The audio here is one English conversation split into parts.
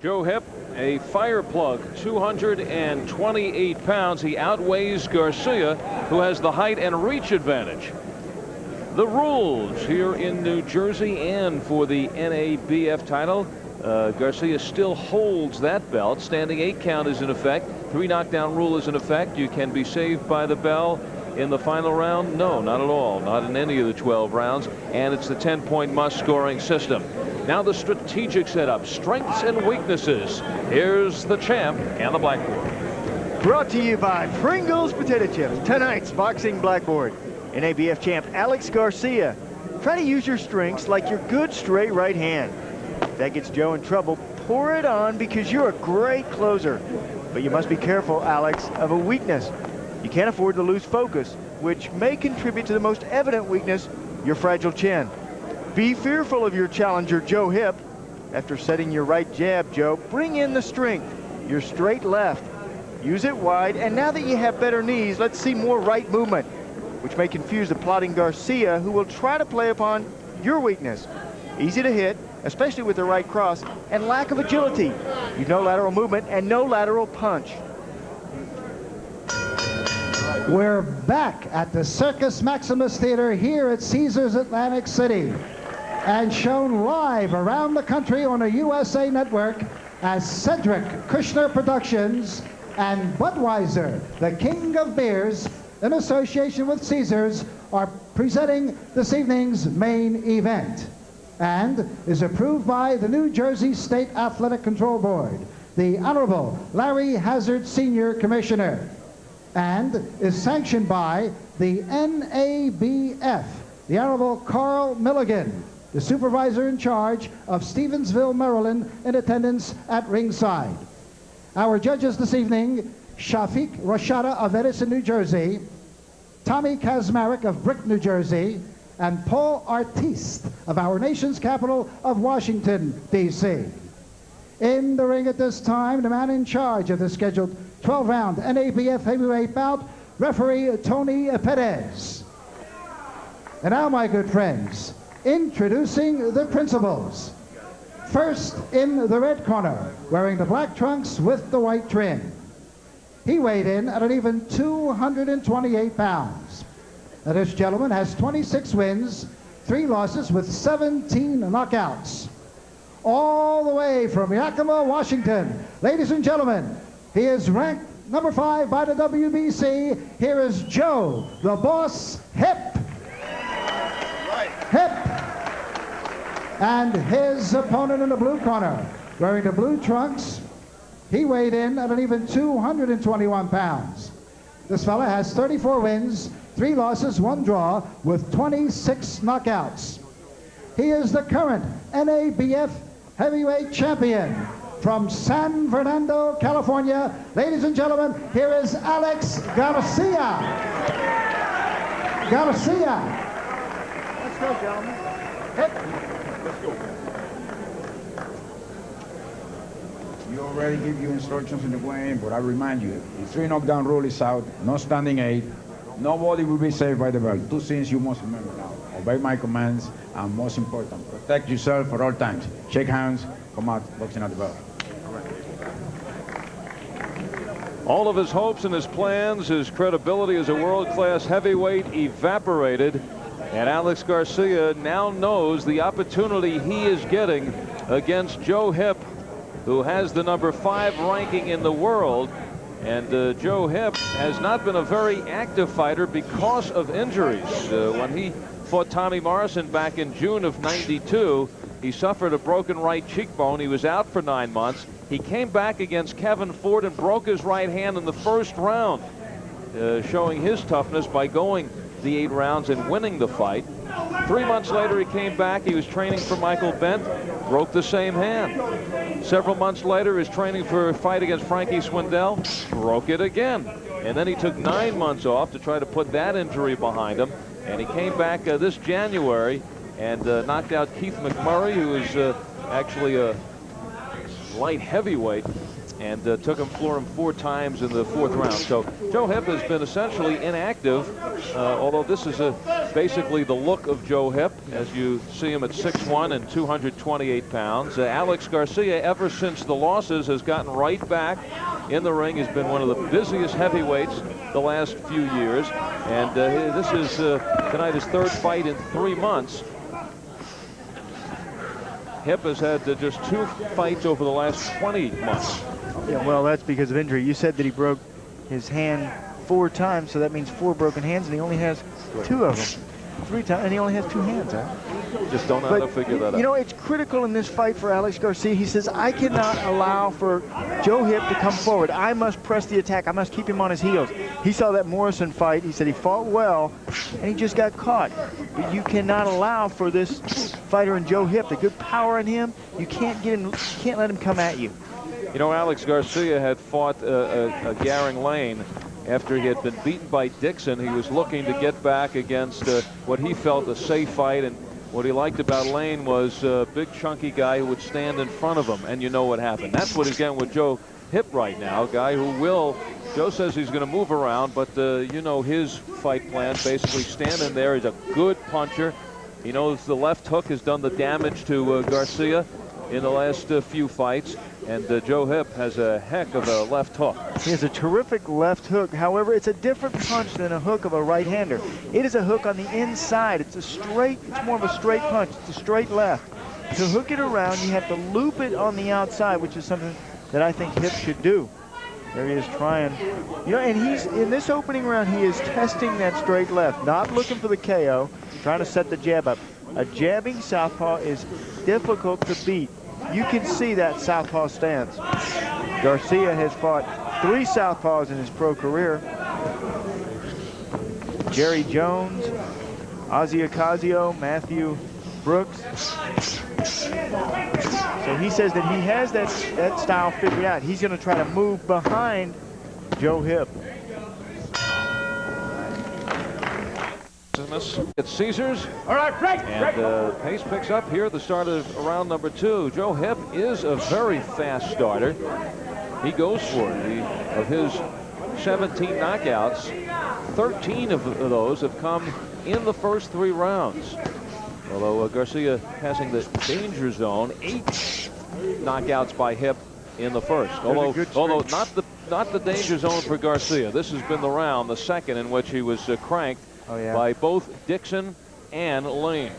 Joe Hipp, a fire plug, 228 pounds. He outweighs Garcia, who has the height and reach advantage. The rules here in New Jersey and for the NABF title. Garcia still holds that belt. Standing 8 count is in effect. 3 knockdown rule is in effect. You can be saved by the bell in the final round. No, not at all. Not in any of the 12 rounds. And it's the 10-point must scoring system. Now the strategic setup, strengths and weaknesses. Here's the champ and the blackboard. Brought to you by Pringles Potato Chips. Tonight's boxing blackboard. NABF champ Alex Garcia. Try to use your strengths like your good straight right hand. If that gets Joe in trouble, pour it on because you're a great closer. But you must be careful, Alex, of a weakness. You can't afford to lose focus, which may contribute to the most evident weakness, your fragile chin. Be fearful of your challenger, Joe Hipp. After setting your right jab, Joe, bring in the strength, your straight left. Use it wide, and now that you have better knees, let's see more right movement, which may confuse the plotting Garcia, who will try to play upon your weakness. Easy to hit, especially with the right cross, and lack of agility. You've no lateral movement and no lateral punch. We're back at the Circus Maximus Theater here at Caesars Atlantic City, and shown live around the country on a USA Network as Cedric Kushner Productions and Budweiser, the king of beers, in association with Caesars, are presenting this evening's main event, and is approved by the New Jersey State Athletic Control Board, the Honorable Larry Hazard Senior Commissioner, and is sanctioned by the NABF, the Honorable Carl Milligan, the supervisor in charge of Stevensville, Maryland, in attendance at ringside. Our judges this evening, Shafiq Rashada of Edison, New Jersey, Tommy Kazmarek of Brick, New Jersey, and Paul Artiste of our nation's capital of Washington, D.C. In the ring at this time, the man in charge of the scheduled 12-round NABF heavyweight bout, referee Tony Perez. And now, my good friends, introducing the principals. First, in the red corner, wearing the black trunks with the white trim. He weighed in at an even 228 pounds. Now, this gentleman has 26 wins, 3 losses with 17 knockouts. All the way from Yakima, Washington. Ladies and gentlemen, he is ranked number 5 by the WBC. Here is Joe, the Boss Hipp. Hipp. And his opponent in the blue corner, wearing the blue trunks, he weighed in at an even 221 pounds. This fella has 34 wins, 3 losses, 1 draw, with 26 knockouts. He is the current NABF heavyweight champion from San Fernando, California. Ladies and gentlemen, here is Alex Garcia. Garcia. Let's go, gentlemen. Hit. Let's go. You already give you instructions in the way, but I remind you, the 3 knockdown rule is out, no standing 8. Nobody will be saved by the bell. 2 things you must remember now. Obey my commands, and most important, protect yourself for all times. Shake hands, come out, boxing at the bell. All of his hopes and his plans, his credibility as a world-class heavyweight evaporated. And Alex Garcia now knows the opportunity he is getting against Joe Hipp, who has the number 5 ranking in the world. And Joe Hipp has not been a very active fighter because of injuries. When he fought Tommy Morrison back in June of '92, he suffered a broken right cheekbone. He was out for 9 months. He came back against Kevin Ford and broke his right hand in the first round, showing his toughness by going the 8 rounds and winning the fight. 3 months later, he came back. He was training for Michael Bent, broke the same hand. Several months later, his training for a fight against Frankie Swindell, broke it again. And then he took 9 months off to try to put that injury behind him. And he came back this January and knocked out Keith McMurray, who is actually a light heavyweight. and took him for him 4 times in the 4th round. So Joe Hipp has been essentially inactive, although this is basically the look of Joe Hipp as you see him at 6'1" and 228 pounds. Alex Garcia, ever since the losses, has gotten right back in the ring. He's been one of the busiest heavyweights the last few years, and this is tonight his 3rd fight in 3 months. Hipp has had just 2 fights over the last 20 months. Yeah, well, that's because of injury. You said that he broke his hand 4 times, so that means 4 broken hands, and he only has 2 of them. 3 times, and he only has 2 hands, huh? Just don't know how to figure that out. You know, it's critical in this fight for Alex Garcia. He says, I cannot allow for Joe Hipp to come forward. I must press the attack. I must keep him on his heels. He saw that Morrison fight. He said he fought well, and he just got caught. But you cannot allow for this fighter in Joe Hipp, the good power in him. You can't get him. You can't let him come at you. You know, Alex Garcia had fought Garing Lane after he had been beaten by Dixon. He was looking to get back against what he felt a safe fight, and what he liked about Lane was a big chunky guy who would stand in front of him, and you know what happened. That's what he's getting with Joe Hipp right now, a guy who will, Joe says he's going to move around, but you know his fight plan, basically stand in there. He's a good puncher. He knows the left hook has done the damage to Garcia in the last few fights. And Joe Hipp has a heck of a left hook. He has a terrific left hook. However, it's a different punch than a hook of a right-hander. It is a hook on the inside. It's more of a straight punch. It's a straight left. To hook it around, you have to loop it on the outside, which is something that I think Hipp should do. There he is trying. You know, and he's, in this opening round, he is testing that straight left, not looking for the KO, trying to set the jab up. A jabbing southpaw is difficult to beat. You can see that southpaw stance. Garcia has fought 3 southpaws in his pro career. Jerry Jones, Ozzy Ocasio, Matthew Brooks. So he says that he has that style figured out. He's going to try to move behind Joe Hipp. It's Caesars. All right, break. And pace picks up here at the start of round number 2. Joe Hipp is a very fast starter. He goes for it. Of his 17 knockouts, 13 of those have come in the first 3 rounds. Although Garcia passing the danger zone, 8 knockouts by Hipp in the first. Although not the danger zone for Garcia. This has been the round, the second in which he was cranked by both Dixon and Lane.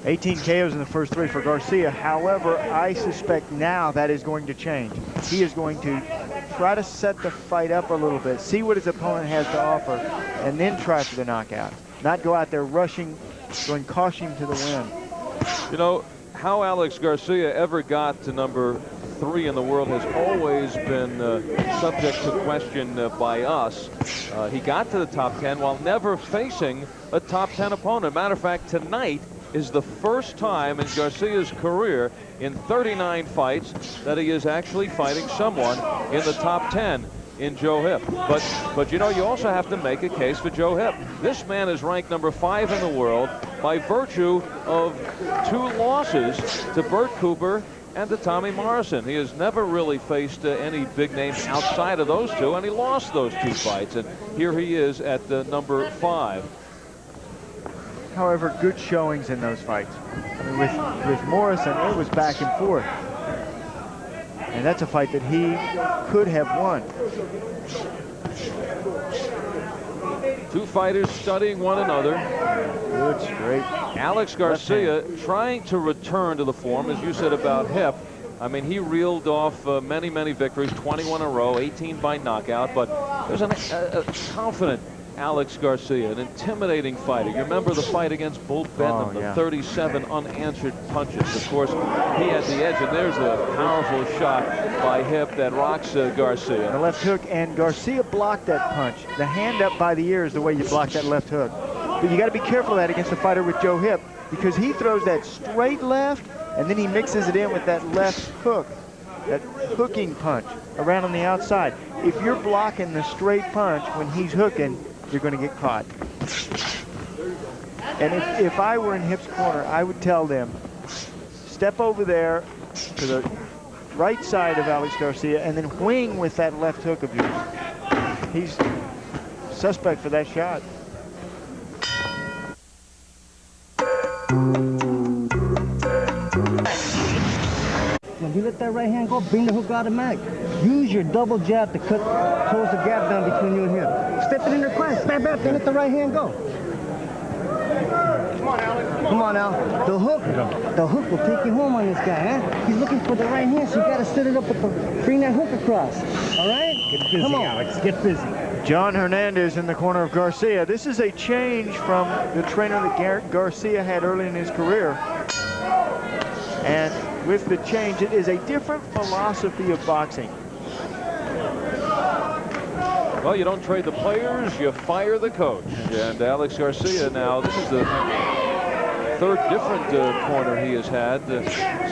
18 KOs in the first 3 for Garcia. However, I suspect now that is going to change. He is going to try to set the fight up a little bit, see what his opponent has to offer, and then try for the knockout. Not go out there rushing, going caution to the wind. You know, how Alex Garcia ever got to number 3 in the world has always been subject to question by us. He got to the top 10 while never facing a top 10 opponent. Matter of fact, tonight is the first time in Garcia's career in 39 fights that he is actually fighting someone in the top 10 in Joe Hipp. But you know, you also have to make a case for Joe Hipp. This man is ranked number 5 in the world by virtue of 2 losses to Bert Cooper and to Tommy Morrison. He has never really faced any big names outside of those 2, and he lost those 2 fights. And here he is at number 5. However, good showings in those fights. I mean, with Morrison, it was back and forth. And that's a fight that he could have won. 2 fighters studying one another. Good straight. Alex Garcia trying to return to the form, as you said about Hipp. I mean, he reeled off many, many victories, 21 in a row, 18 by knockout. But there's a confident Alex Garcia, an intimidating fighter. You remember the fight against Bull Bentham, the 37 unanswered punches. Of course, he had the edge, and there's a powerful shot by Hipp that rocks Garcia. The left hook, and Garcia blocked that punch. The hand up by the ear is the way you block that left hook. But you got to be careful of that against a fighter with Joe Hipp, because he throws that straight left, and then he mixes it in with that left hook, that hooking punch around on the outside. If you're blocking the straight punch when he's hooking, you're going to get caught. And if I were in Hipp's corner, I would tell them, step over there to the right side of Alex Garcia and then wing with that left hook of yours. He's suspect for that shot. When you let that right hand go, bring the hook automatic. Use your double jab to close the gap down between you and him. Step it in there quick, bam, bam, then let the right hand go. Come on now. The hook will take you home on this guy, huh? He's looking for the right hand, so you gotta set it up with bring that hook across. All right? Get busy, Come on. Alex. Get busy. John Hernandez in the corner of Garcia. This is a change from the trainer that Garcia had early in his career. And with the change, it is a different philosophy of boxing. Well, you don't trade the players, you fire the coach. And Alex Garcia now, this is the third different corner he has had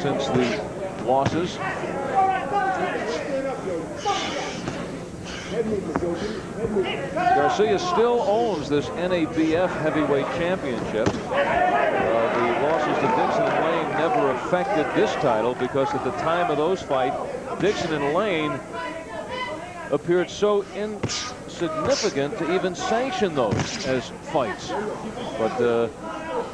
since the losses. Garcia still owns this NABF heavyweight championship. The losses to Dixon and Lane never affected this title because at the time of those fights, Dixon and Lane appeared so insignificant to even sanction those as fights. But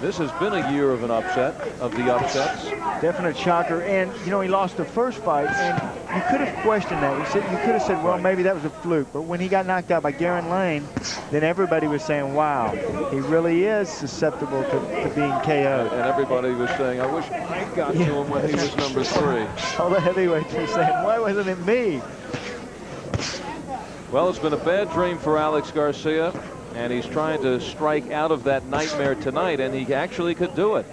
this has been a year of an upset, of the upsets. Definite shocker. And, you know, he lost the first fight, and you could have questioned that. You could have said, well, maybe that was a fluke. But when he got knocked out by Garen Lane, then everybody was saying, wow, he really is susceptible to being KO'd. And everybody was saying, I wish I got to him when he was number 3. All the heavyweights were saying, why wasn't it me? Well, it's been a bad dream for Alex Garcia, and he's trying to strike out of that nightmare tonight, and he actually could do it.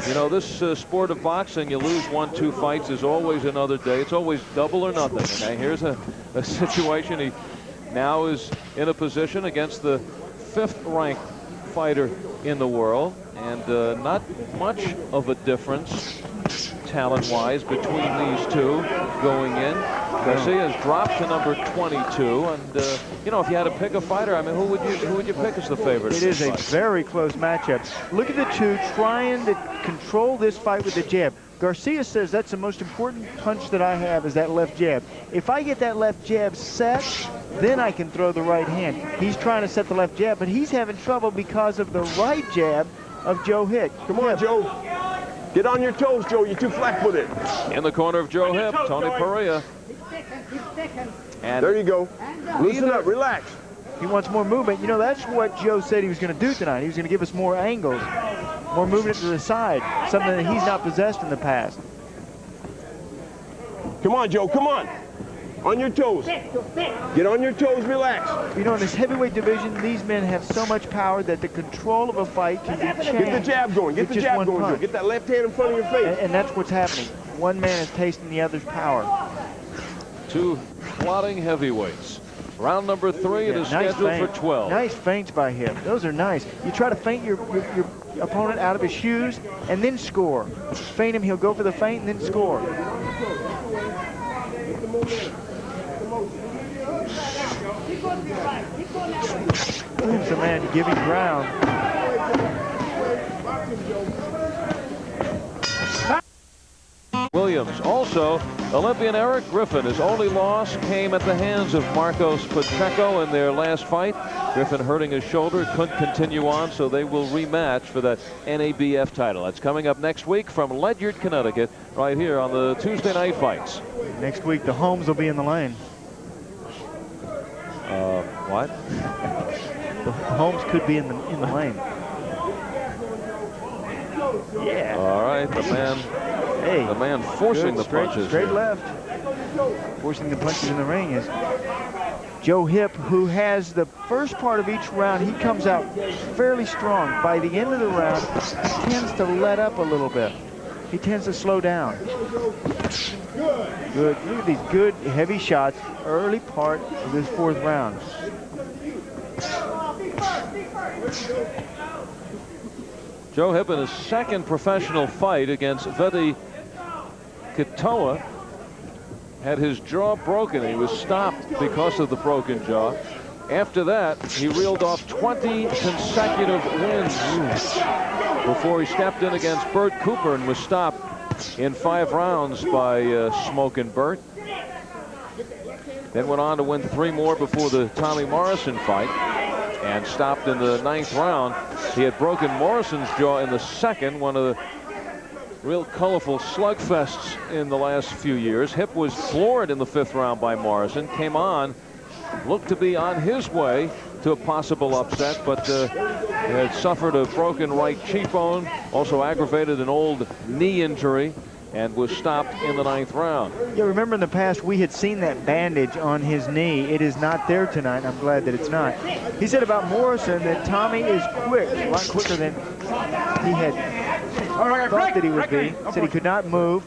You know, this sport of boxing, you lose 1-2 fights, is always another day. It's always double or nothing. Okay, here's a situation. He now is in a position against the 5th-ranked fighter in the world, and not much of a difference talent-wise between these two going in. Garcia has dropped to number 22, and you know, if you had to pick a fighter, I mean, who would you pick as the favorite? It is a very close matchup. Look at the two trying to control this fight with the jab. Garcia says that's the most important punch that I have is that left jab. If I get that left jab set, then I can throw the right hand. He's trying to set the left jab, but he's having trouble because of the right jab of Joe Hipp. Come on, Joe. Get on your toes, Joe. You're too flat-footed. In the corner of Joe Hipp, Tony Perea. And there you go. Loosen up. Relax. He wants more movement. You know, that's what Joe said he was going to do tonight. He was going to give us more angles, more movement to the side, something that he's not possessed in the past. Come on, Joe. Come on. On your toes. Get on your toes. Relax. You know, in this heavyweight division, these men have so much power that the control of a fight can be changed. Get the jab going. Get the jab going, Joe. Get that left hand in front of your face. And that's what's happening. One man is tasting the other's power. Two plotting heavyweights. Round number 3, it is nice scheduled feint. for 12. Nice feints by him. Those are nice. You try to feint your opponent out of his shoes and then score. Feint him, he'll go for the feint and then score. Gives the man giving ground. Williams. Also, Olympian Eric Griffin. His only loss came at the hands of Marcos Pacheco in their last fight. Griffin hurting his shoulder, couldn't continue on, so they will rematch for that NABF title. That's coming up next week from Ledyard, Connecticut, right here on the Tuesday Night Fights. Next week, the Holmes will be in the lane. What? The Holmes could be in the lane. Yeah. All right, the man. Hey, the man forcing the punches. Straight here. left. Forcing the punches in the ring is Joe Hipp, who has the first part of each round. He comes out fairly strong. By the end of the round, he tends to let up a little bit. He tends to slow down. Good. Look at these good, heavy shots early part of this 4th round. Joe Hipp in his second professional fight against Vedi Kitoa had his jaw broken. He was stopped because of the broken jaw. After that, he reeled off 20 consecutive wins before he stepped in against Bert Cooper and was stopped in 5 rounds by Smokin' Burt. Then went on to win 3 more before the Tommy Morrison fight and stopped in the 9th round. He had broken Morrison's jaw in the 2nd, one of the real colorful slugfests in the last few years. Hipp was floored in the 5th round by Morrison, came on, looked to be on his way to a possible upset, but had suffered a broken right cheekbone, also aggravated an old knee injury, and was stopped in the 9th round. Yeah, remember in the past we had seen that bandage on his knee. It is not there tonight. I'm glad that it's not. He said about Morrison that Tommy is quick, a lot quicker than he had thought that he would be. Said he could not move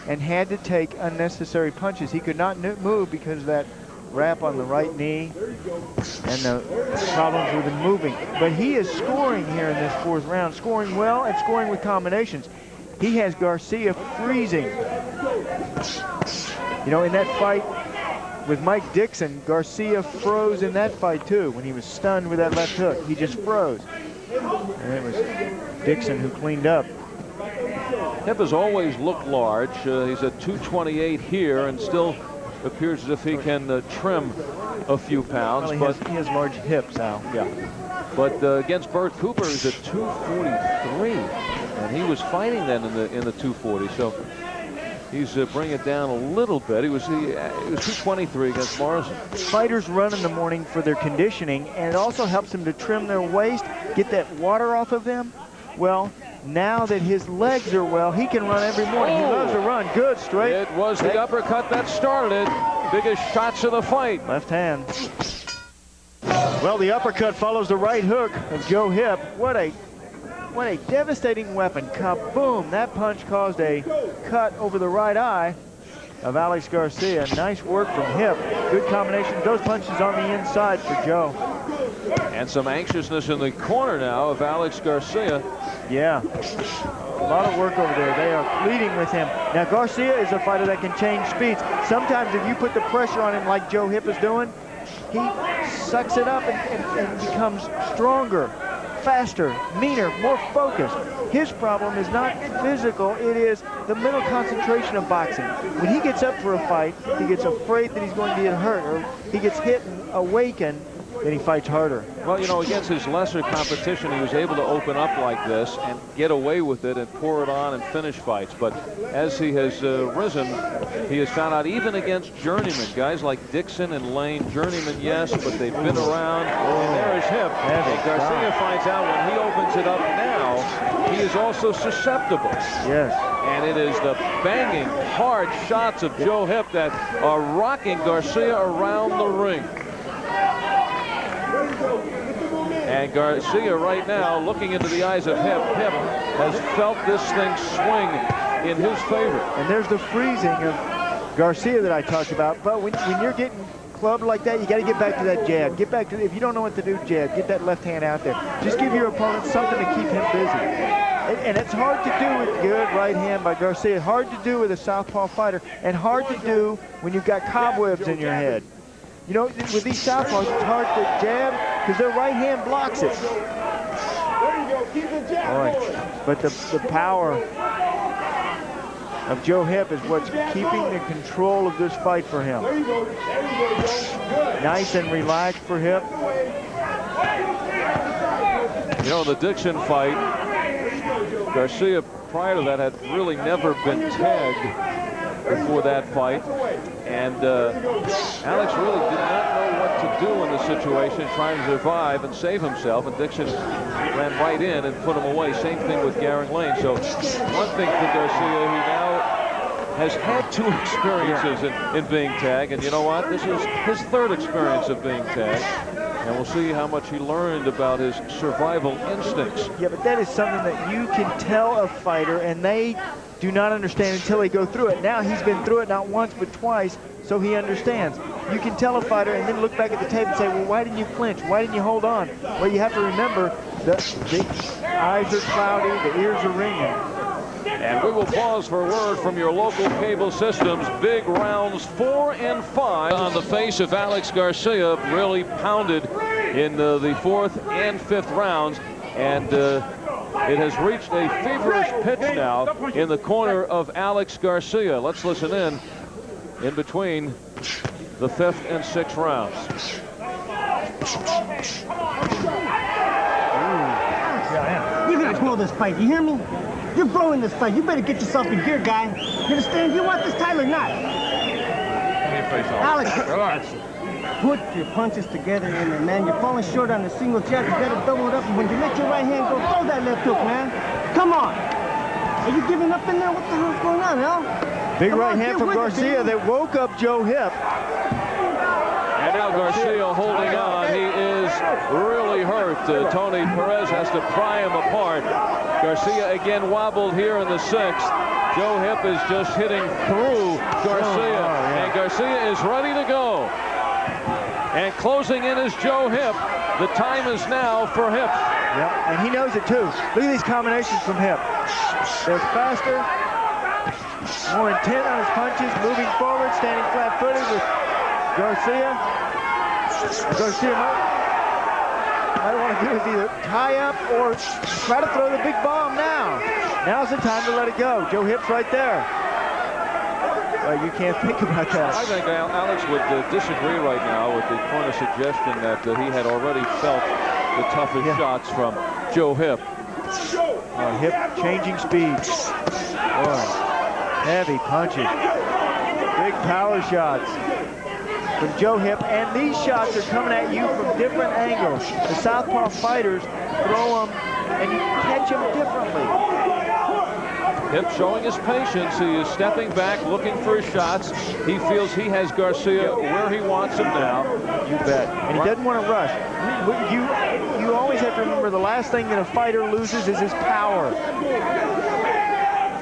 and had to take unnecessary punches. He could not move because of that wrap on the right knee and the problems with him moving. But he is scoring here in this 4th round, scoring well and scoring with combinations. He has Garcia freezing. You know, in that fight with Mike Dixon, Garcia froze in that fight too. When he was stunned with that left hook, he just froze. And it was Dixon who cleaned up. Hipp has always looked large. He's at 228 here and still appears as if he can trim a few pounds. Well, he has large hips, Al. Yeah. But against Bert Cooper, he's at 243, and he was fighting then in the 240. So he's bringing it down a little bit. He was 223 against Morrison. Fighters run in the morning for their conditioning, and it also helps them to trim their waist, get that water off of them. Well, now that his legs are well, he can run every morning. He loves to run. Good, straight. It was the uppercut that started it. Biggest shots of the fight. Left hand. Well, the uppercut follows the right hook of Joe Hipp. What a devastating weapon. Kaboom. That punch caused a cut over the right eye of Alex Garcia. Nice work from Hipp. Good combination. Those punches on the inside for Joe. And some anxiousness in the corner now of Alex Garcia. Yeah. A lot of work over there. They are pleading with him. Now, Garcia is a fighter that can change speeds. Sometimes if you put the pressure on him like Joe Hipp is doing, he sucks it up and becomes stronger, faster, meaner, more focused. His problem is not physical, it is the mental concentration of boxing. When he gets up for a fight, he gets afraid that he's going to get hurt, or he gets hit and awakened, then he fights harder. Well, you know, against his lesser competition, he was able to open up like this and get away with it and pour it on and finish fights. But as he has risen, he has found out even against journeymen, guys like Dixon and Lane, journeymen, yes, but they've been around. And there is Hipp. And Garcia finds out when he opens it up now, he is also susceptible. Yes. And it is the banging, hard shots of Joe Hipp that are rocking Garcia around the ring. And Garcia right now, looking into the eyes of Hipp, Hipp has felt this thing swing in his favor. And there's the freezing of Garcia that I talked about. But when you're getting clubbed like that, you got to get back to that jab. Get back to, if you don't know what to do, jab. Get that left hand out there. Just give your opponent something to keep him busy. And it's hard to do with good right hand by Garcia. Hard to do with a southpaw fighter, and hard to do when you've got cobwebs in your head. You know, with these southpaws, it's hard to jab because their right hand blocks it. Boy, but the power of Joe Hipp is what's keeping the control of this fight for him. Nice and relaxed for Hipp. You know, the Dixon fight, Garcia prior to that had really never been tagged before that fight. And Alex really did not know what to do in the situation, trying to survive and save himself. And Dixon ran right in and put him away. Same thing with Garrett Lane. So one thing for Garcia, he now has had 2 experiences in being tagged. And you know what? This is his 3rd experience of being tagged. And we'll see how much he learned about his survival instincts. Yeah, but that is something that you can tell a fighter, and they do not understand until they go through it. Now he's been through it not once but twice, so he understands. You can tell a fighter and then look back at the tape and say, well, why didn't you clinch? Why didn't you hold on? Well, you have to remember the eyes are cloudy, the ears are ringing. And we will pause for a word from your local cable systems. Big rounds 4 and 5 on the face of Alex Garcia, really pounded in the 4th and 5th rounds. And It has reached a feverish pitch now in the corner of Alex Garcia. Let's listen in between the 5th and 6th rounds. You're gonna blow this fight, you hear me? You're blowing this fight. You better get yourself in gear, guy. You understand? You want this title or not? Alex, put your punches together in there, man. You're falling short on the single jab. You gotta double it up. And when you let your right hand go, throw that left hook, man. Come on. Are you giving up in there? What the hell's going on, Al? Big right hand from Garcia that woke up Joe Hipp. And now Garcia holding on. He is really hurt. Tony Perez has to pry him apart. Garcia again wobbled here in the 6th. Joe Hipp is just hitting through Garcia. And Garcia is ready to go. And closing in is Joe Hipp. The time is now for Hipp. Yep, and he knows it too. Look at these combinations from Hipp. They're faster, more intent on his punches, moving forward, standing flat-footed with Garcia. Garcia might want to do is either tie up or try to throw the big bomb now. Now's the time to let it go. Joe Hipp's right there. You can't think about that. I think Alex would disagree right now with the corner suggestion that he had already felt the toughest shots from Joe Hipp. Hipp changing speeds. Boy, heavy punches. Big power shots from Joe Hipp, and these shots are coming at you from different angles. The southpaw fighters throw them, and you catch them differently. Hipp showing his patience. He is stepping back, looking for his shots. He feels he has Garcia where he wants him now. You bet. And he doesn't want to rush. You always have to remember the last thing that a fighter loses is his power.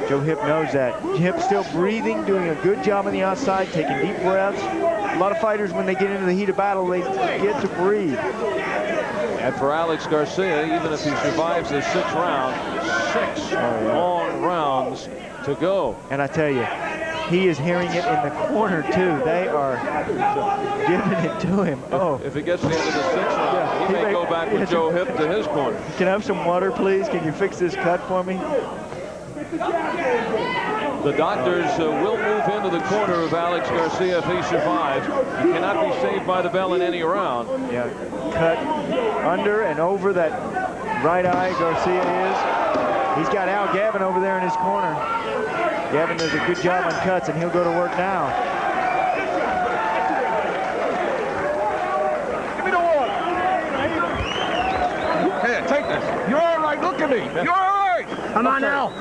Joe Hipp knows that. Hipp still breathing, doing a good job on the outside, taking deep breaths. A lot of fighters, when they get into the heat of battle, they get to breathe. And for Alex Garcia, even if he survives the 6th round, 6 long rounds to go. And I tell you, he is hearing it in the corner too. They are giving it to him. If he gets to the end of the 6th round, he may go back with Joe Hipp to his corner. Can I have some water, please? Can you fix this cut for me? The doctors will move into the corner of Alex Garcia if he survives. He cannot be saved by the bell in any round. Yeah, cut under and over that right eye Garcia is. He's got Al Gavin over there in his corner. Gavin does a good job on cuts, and he'll go to work now. Give me the water. Here, take this. You're all right. Look at me. You're all right. Come on now.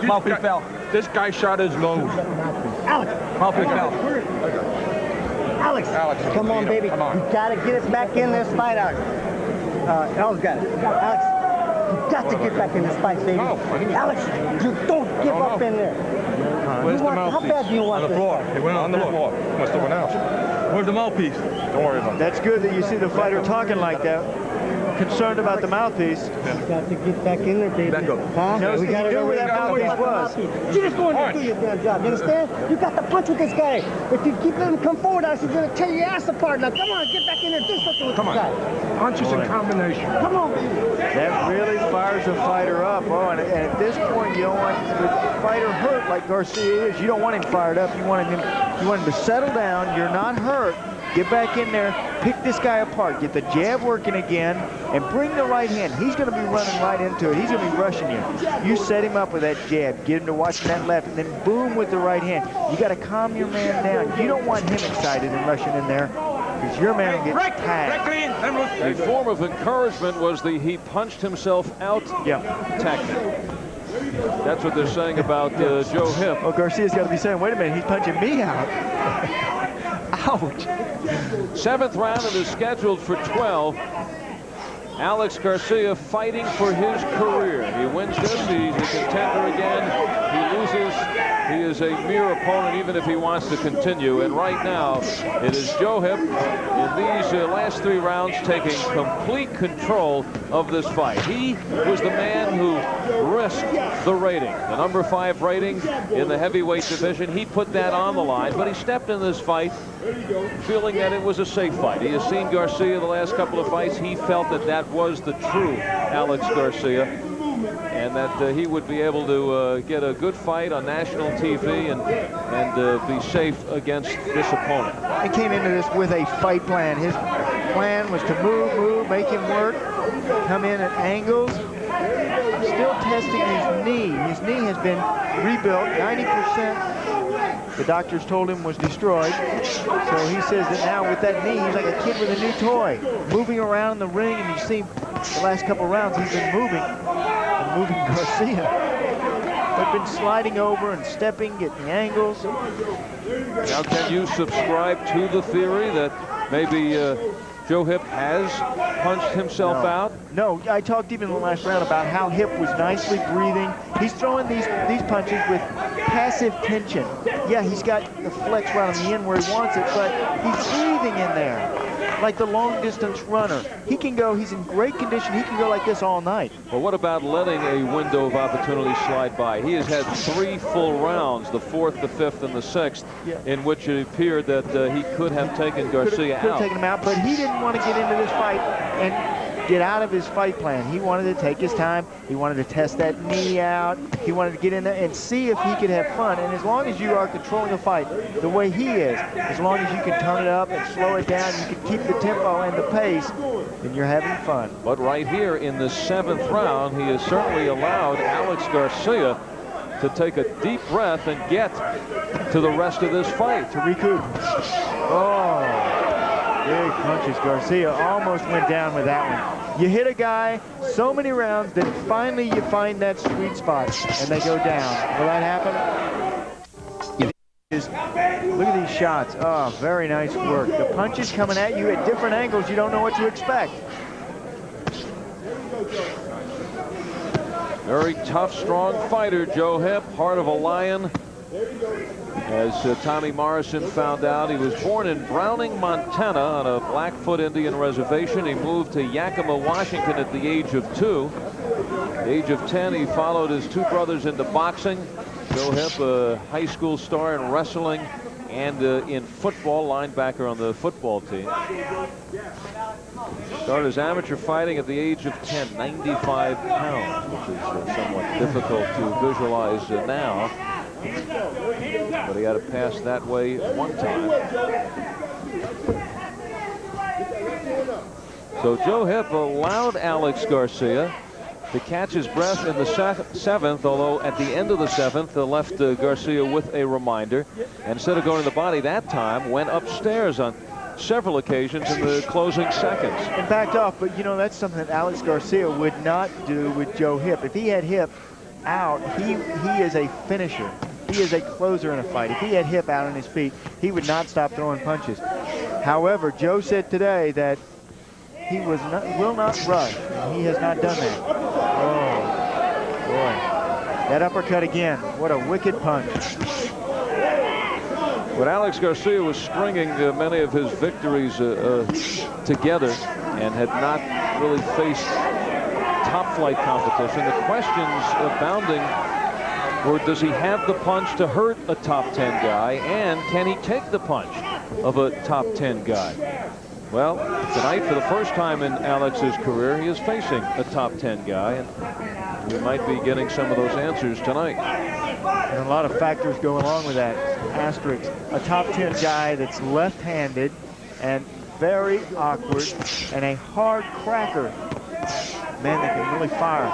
Mouthpiece fell. This guy shot his nose. Alex. Mouthpiece fell. Alex. Come on, baby. Come on. You gotta get us back in this fight, Alex. Al's got it. Alex, you got to get back in this fight, baby. No. Alex, you don't give up in there. Where's the How mouthpiece? bad do you want On the this floor. fight? It went on the floor. Must have went out. Where's the mouthpiece? Don't worry about it. That's good that you see the fighter talking like that. Concerned about the mouthpiece. You got to get back in there, baby. Back up. Huh? Knows We he gotta knew know where that mouthpiece was. You just go in there and do your damn job. You understand? You got to punch with this guy. If you keep letting him come forward, Alex, he's going to tear your ass apart. Now, come on, get back in there. Do something with this guy. Punches in combination. Come on, baby. That really fires a fighter up. And at this point, you don't want the fighter hurt like Garcia is. You don't want him fired up. You want him to settle down. You're not hurt. Get back in there, pick this guy apart, get the jab working again, and bring the right hand. He's going to be running right into it. He's going to be rushing you. You set him up with that jab, get him to watching that left, and then boom with the right hand. You got to calm your man down. You don't want him excited and rushing in there, because your man will get tagged. A form of encouragement was he punched himself out tactic. That's what they're saying about Joe Hipp. Well, Garcia's got to be saying, wait a minute, he's punching me out. Ouch. 7th round, it is scheduled for 12. Alex Garcia fighting for his career. He wins this, he's a contender again. He loses, he is a mere opponent even if he wants to continue. And right now, it is Joe Hipp in these last 3 rounds taking complete control of this fight. He was the man who risked the rating, the number 5 rating in the heavyweight division. He put that on the line, but he stepped in this fight feeling that it was a safe fight. He has seen Garcia the last couple of fights. He felt that was the true Alex Garcia. and that he would be able to get a good fight on national TV and be safe against this opponent. He came into this with a fight plan. His plan was to move, make him work, come in at angles. Still testing his knee. His knee has been rebuilt 90%. The doctors told him was destroyed. So he says that now with that knee, he's like a kid with a new toy, moving around in the ring. And you see the last couple rounds, he's been moving Garcia. But been sliding over and stepping, getting angles. Now, can you subscribe to the theory that maybe Joe Hipp has punched himself out? No, I talked even in the last round about how Hipp was nicely breathing. He's throwing these punches with passive tension. Yeah, he's got the flex right on the end where he wants it, but he's breathing in there like the long distance runner. He can go, he's in great condition. He can go like this all night. Well, what about letting a window of opportunity slide by? He has had 3 full rounds, the 4th, the 5th, and the 6th, in which it appeared that he could have taken Garcia out. Could have taken him out, but he didn't want to get into this fight and get out of his fight plan. He wanted to take his time. He wanted to test that knee out. He wanted to get in there and see if he could have fun. And as long as you are controlling a fight the way he is, as long as you can turn it up and slow it down, you can keep the tempo and the pace, then you're having fun. But right here in the 7th round, he has certainly allowed Alex Garcia to take a deep breath and get to the rest of this fight. To recoup. Oh, big punches. Garcia almost went down with that one. You hit a guy so many rounds that finally you find that sweet spot and they go down. Will that happen? Look at these shots. Oh, very nice work. The punches coming at you at different angles. You don't know what to expect. Very tough, strong fighter, Joe Hipp, heart of a lion. As Tommy Morrison found out, he was born in Browning, Montana on a Blackfoot Indian reservation. He moved to Yakima, Washington at the age of 2. At the age of 10, he followed his 2 brothers into boxing. Joe Hipp, a high school star in wrestling and in football, linebacker on the football team. Started his amateur fighting at the age of 10, 95 pounds, which is somewhat difficult to visualize now. But he had to pass that way one time. So Joe Hipp allowed Alex Garcia to catch his breath in the 7th, although at the end of the 7th, left Garcia with a reminder. And instead of going to the body that time, went upstairs on several occasions in the closing seconds. And backed off, but you know, that's something that Alex Garcia would not do with Joe Hipp. If he had Hipp out, he is a finisher. He is a closer in a fight. If he had Hipp out on his feet, he would not stop throwing punches. However, Joe said today that he will not rush. He has not done that. Oh, boy. That uppercut again. What a wicked punch. But Alex Garcia was stringing many of his victories together and had not really faced top flight competition. The questions abounding were, does he have the punch to hurt a top 10 guy, and can he take the punch of a top 10 guy? Well, tonight, for the first time in Alex's career, he is facing a top 10 guy, and we might be getting some of those answers tonight. And a lot of factors go along with that. Asterisk, a top 10 guy that's left-handed and very awkward and a hard cracker. Man that can really fire.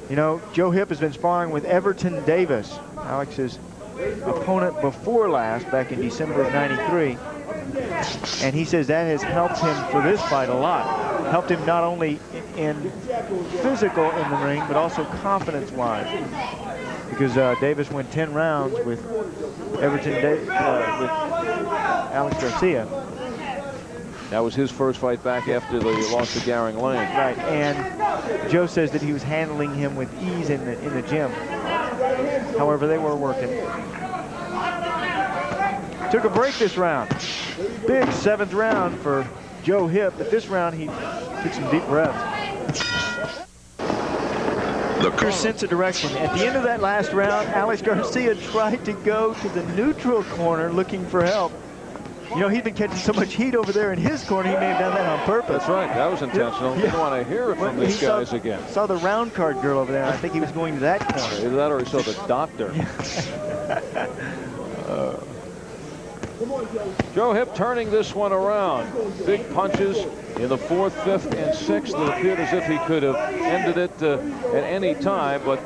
You know, Joe Hipp has been sparring with Everton Davis, Alex's opponent before last, back in December of '93. And he says that has helped him for this fight a lot. Helped him not only in physical in the ring, but also confidence-wise. Because Davis went 10 rounds with with Alex Garcia. That was his first fight back after the loss to Garing Lane. Right, and Joe says that he was handling him with ease in the gym. However, they were working. Took a break this round. Big 7th round for Joe Hipp, but this round he took some deep breaths. Clear sense of direction. At the end of that last round, Alex Garcia tried to go to the neutral corner looking for help. You know, he's been catching so much heat over there in his corner, he may have done that on purpose. That's right. That was intentional. You don't want to hear it from these guys again. Saw the round card girl over there. I think he was going to that corner. Either that or he saw the doctor. Joe Hipp turning this one around. Big punches in the 4th, 5th, and 6th. It appeared as if he could have ended it at any time, but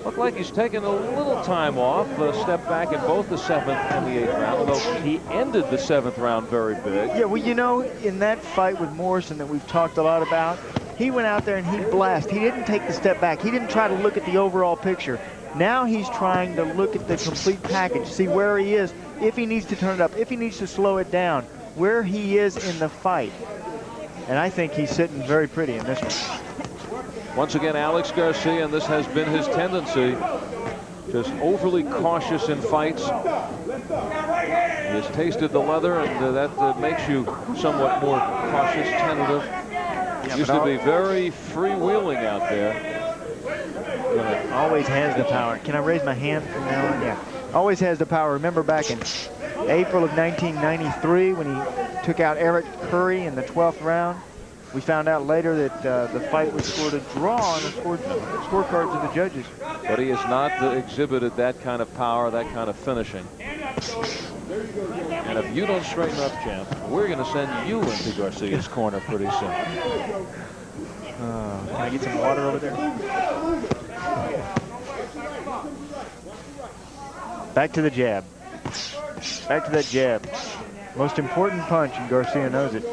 looked like he's taken a little time off. Step back in both the 7th and the 8th round, although he ended the 7th round very big. Yeah, well, you know, in that fight with Morrison that we've talked a lot about, he went out there and he blasted. He didn't take the step back. He didn't try to look at the overall picture. Now he's trying to look at the complete package, see where he is, if he needs to turn it up, if he needs to slow it down, where he is in the fight. And I think he's sitting very pretty in this one. Once again, Alex Garcia, and this has been his tendency, just overly cautious in fights. He has tasted the leather, and that makes you somewhat more cautious, tentative. Yeah, used to be very freewheeling out there. Always has the power. Can I raise my hand from now on? Yeah. Always has the power. Remember back in April of 1993 when he took out Eric Curry in the 12th round? We found out later that the fight was scored a draw on the scorecards of the judges. But he has not exhibited that kind of power, that kind of finishing. And if you don't straighten up, champ, we're going to send you into Garcia's corner pretty soon. Can I get some water over there? Back to the jab. Back to that jab. Most important punch, and Garcia knows it.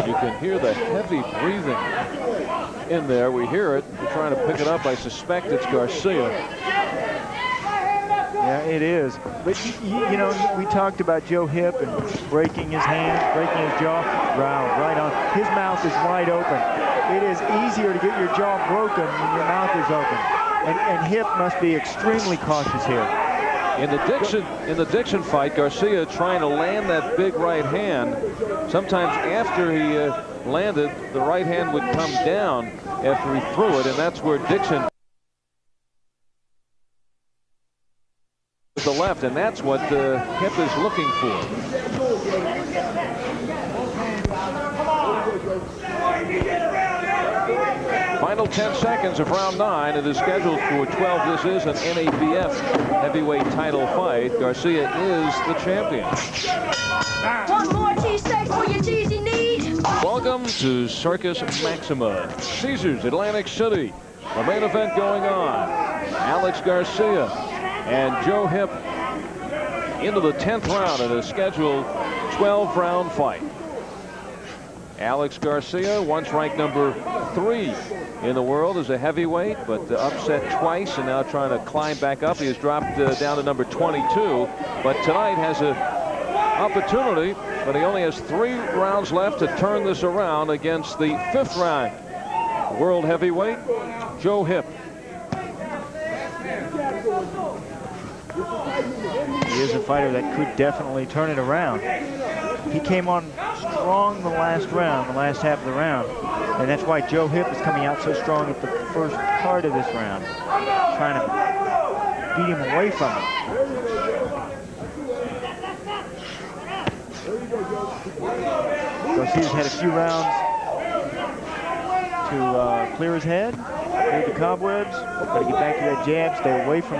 You can hear the heavy breathing in there. We hear it. We're trying to pick it up. I suspect it's Garcia. Yeah, it is. But, you know, we talked about Joe Hipp and breaking his hands, breaking his jaw. Right on. His mouth is wide open. It is easier to get your jaw broken when your mouth is open. And Hipp must be extremely cautious here. In the Dixon fight, Garcia trying to land that big right hand. Sometimes after he landed, the right hand would come down after he threw it, and that's where Dixon the left, and that's what Hipp is looking for. Final 10 seconds of round 9. It is scheduled for 12. This is an NABF heavyweight title fight. Garcia is the champion. One more cheesesteak for your cheesy need. Welcome to Circus Maxima, Caesars, Atlantic City. The main event going on. Alex Garcia and Joe Hipp into the 10th round in a scheduled 12-round fight. Alex Garcia, once ranked number 3 in the world as a heavyweight, but upset twice and now trying to climb back up. He has dropped down to number 22, but tonight has an opportunity, but he only has 3 rounds left to turn this around against the 5th ranked world heavyweight, Joe Hipp. He is a fighter that could definitely turn it around. He came on strong the last round, the last half of the round, and that's why Joe Hipp is coming out so strong at the first part of this round, trying to beat him away from him. Garcia's had a few rounds to clear his head, clear the cobwebs, got to get back to that jab, stay away from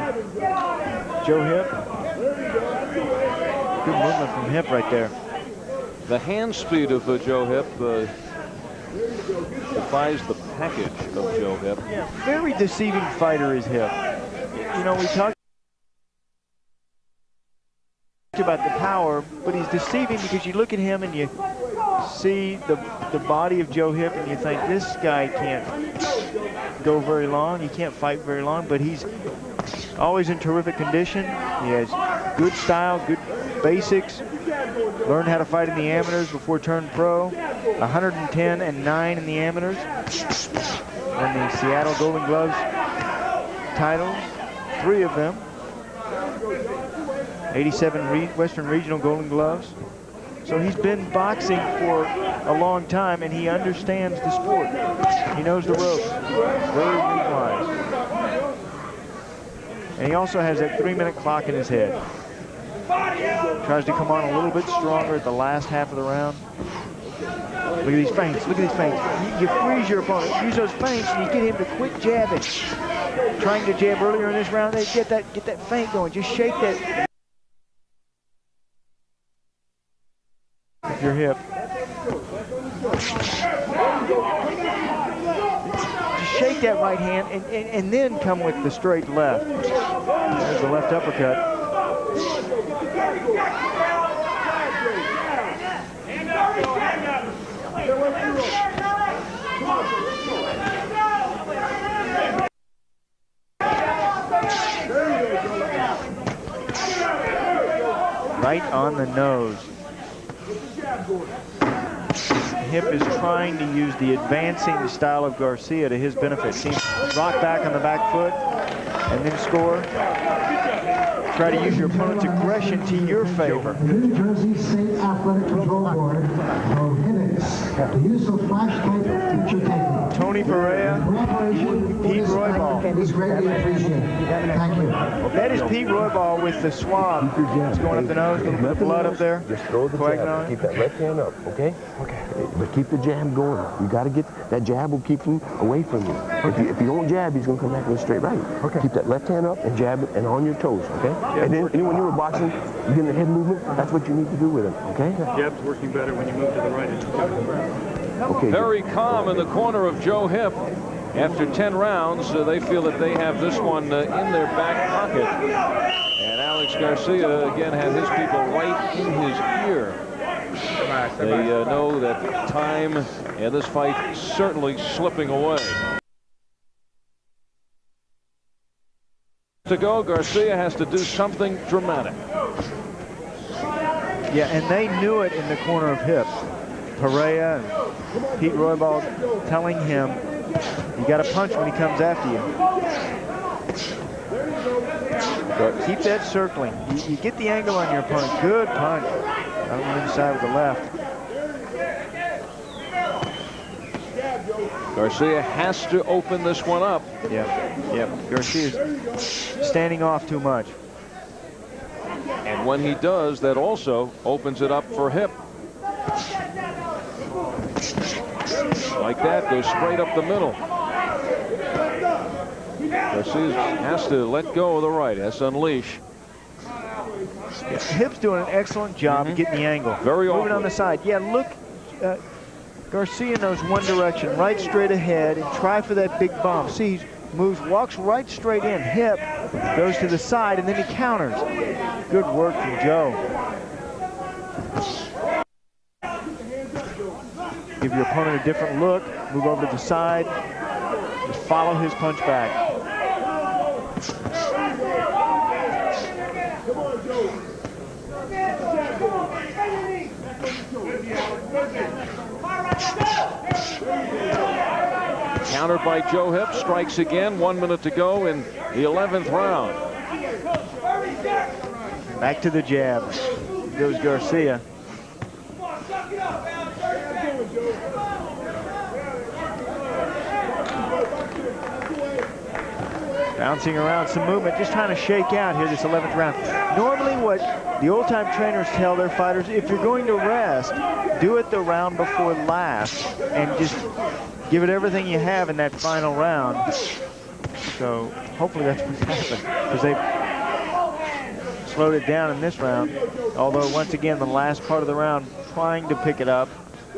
Joe Hipp. Good movement from Hipp right there. The hand speed of Joe Hipp defies the package of Joe Hipp. Yeah, very deceiving fighter is Hipp. You know, we talked about the power, but he's deceiving because you look at him and you see the body of Joe Hipp and you think this guy can't go very long, he can't fight very long, but he's always in terrific condition. He has good style, good basics. Learned how to fight in the amateurs before turning pro. 110-9 in the amateurs. And the Seattle Golden Gloves titles, 3 of them. 87 Western Regional Golden Gloves. So he's been boxing for a long time, and he understands the sport. He knows the ropes very wise. And he also has that 3-minute clock in his head. Tries to come on a little bit stronger at the last half of the round. Look at these feints. Look at these feints. You freeze your opponent. Use those feints, and you get him to quit jabbing. Trying to jab earlier in this round, they get that feint going. Just shake that. Your hip. Just shake that right hand and then come with the straight left. There's the left uppercut. Right on the nose. Hipp is trying to use the advancing style of Garcia to his benefit. Seems rock back on the back foot and then score. Try to use your opponent's aggression to your favor. The New Jersey State Athletic Control Board prohibits the use of flashlight picture taking. Tony Pereira, Pete Roybal. Is greatly appreciated. Thank you. That is Pete Roybal with the swab. It's going up the nose, a little bit of blood up there. Just throw the jab. Keep that left hand up, okay? Okay. But keep the jab going. You got to get that jab will keep him away from you. Okay. If you don't jab, he's going to come back with a straight right. Okay. Keep that left hand up and jab it and on your toes, okay? Yeah. And then when you were boxing, you get the head movement. That's what you need to do with him, okay? Jab's working better when you move to the right. Okay. Very calm in the corner of Joe Hipp. After 10 rounds, they feel that they have this one in their back pocket. And Alex Garcia, again, had his people right in his ear. They know that time and this fight certainly slipping away. To go, Garcia has to do something dramatic. Yeah, and they knew it in the corner of Hipp. Pereira and Pete Roybal telling him, you got to punch when he comes after you. But keep that circling. You get the angle on your opponent. Good punch. On the inside with the left. Garcia has to open this one up. Yep. Garcia's standing off too much. And when he does, that also opens it up for Hipp. Like that, goes straight up the middle. Garcia has to let go of the right, has to unleash. Yeah, Hipp's doing an excellent job of getting the angle. Very moving awkward. on the side. Yeah, look, Garcia knows one direction, right straight ahead, and try for that big bump. See, he moves, walks right straight in. Hipp goes to the side, and then he counters. Good work from Joe. Give your opponent a different look. Move over to the side. Just follow his punch back. Countered by Joe Hipp, strikes again. 1 minute to go in the 11th round. Back to the jab. Here goes Garcia. Bouncing around, some movement, just trying to shake out here this 11th round. Normally what the old-time trainers tell their fighters, if you're going to rest, do it the round before last and just give it everything you have in that final round. So hopefully that's what's happened, because they slowed it down in this round. Although once again, the last part of the round, trying to pick it up. A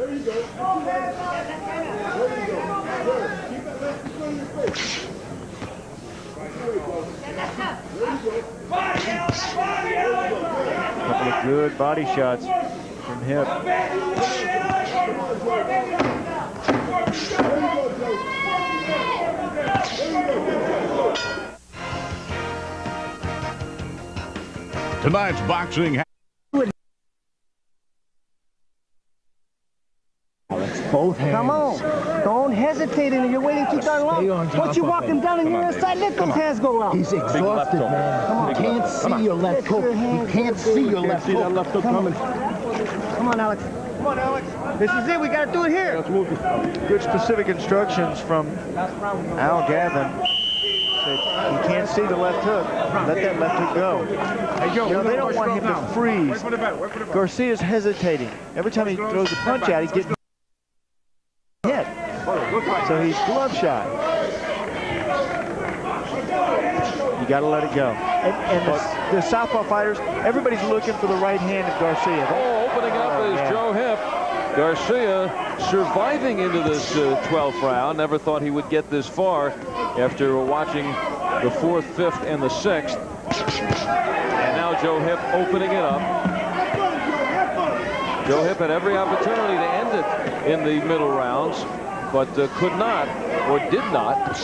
couple of good body shots from Hipp. Tonight's boxing. Both hands. Come on. Don't hesitate in it. You're waiting too darn long. Once you walk him down on your inside, let those hands go out. He's exhausted, man. You can't see your left hook. You can't see your left hook. Come on. Come on, Alex. Come on, Alex. This is it. We got to do it here. Good specific instructions from Al Gavin. Said he can't see the left hook. Let that left hook go. You know, they don't want him to freeze. Garcia's hesitating. Every time he throws a punch out, he's getting hit. So he's glove shy. You got to let it go. And the southpaw fighters, everybody's looking for the right hand of Garcia. Opening up is Joe Hipp. Garcia surviving into this 12th round. Never thought he would get this far after watching the 4th, 5th, and the 6th. And now Joe Hipp opening it up. Joe Hipp had every opportunity to end it in the middle rounds, but could not, or did not.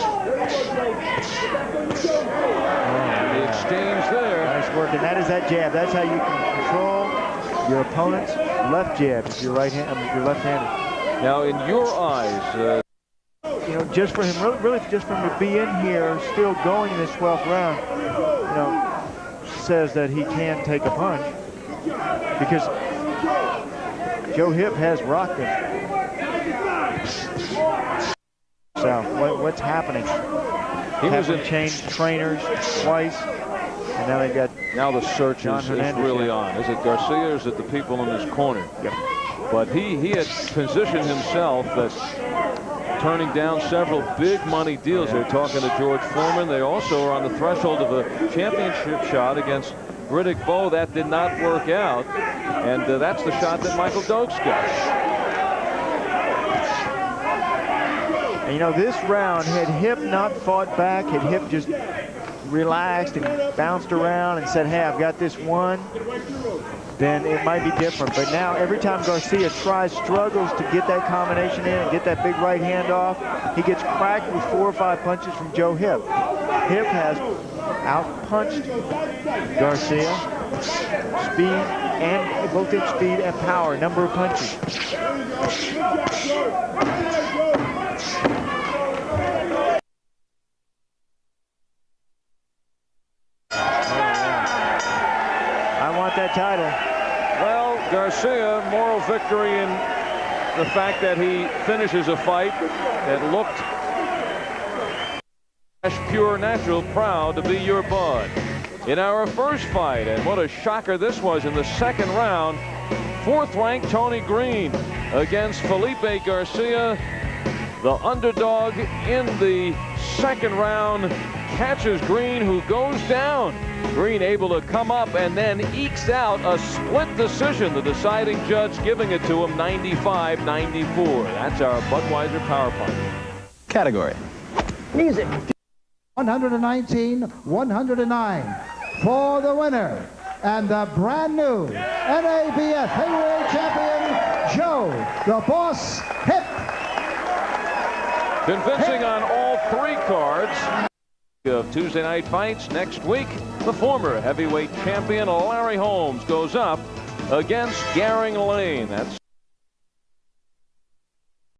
The exchange there. Nice work, and that is that jab. That's how you can control your opponent's left jab if you're left-handed. Now, in your eyes, you know, just for him, really just for him to be in here, still going in this 12th round, you know, says that he can take a punch because Joe Hipp has rocked him. So what's happening? He hasn't changed trainers twice, and now they've got. Now the search is really on. Is it Garcia or is it the people in his corner? Yep. But he had positioned himself as turning down several big money deals. They're talking to George Foreman. They also are on the threshold of a championship shot against Riddick Bowe. That did not work out, and that's the shot that Michael Dokes got. And you know, this round, had Hipp not fought back, had Hipp just relaxed and bounced around and said, hey, I've got this one, then it might be different. But now every time Garcia struggles to get that combination in and get that big right hand off, he gets cracked with 4 or 5 punches from Joe Hipp. Hipp has outpunched Garcia, speed, and both in speed and power, number of punches. That title. Well, Garcia, moral victory in the fact that he finishes a fight that looked pure, natural, proud to be your bud. In our first fight, and what a shocker this was in the 2nd round, 4th ranked Tony Green against Felipe Garcia. The underdog in the 2nd round catches Green, who goes down. Green able to come up and then ekes out a split decision, the deciding judge giving it to him 95-94. That's our Budweiser Power Punch. Category. Music. 119-109 for the winner and the brand new NABF heavyweight champion, Joe the Boss Hipp. Convincing on all 3 cards of Tuesday night fights next week. The former heavyweight champion Larry Holmes goes up against Garing Lane. That's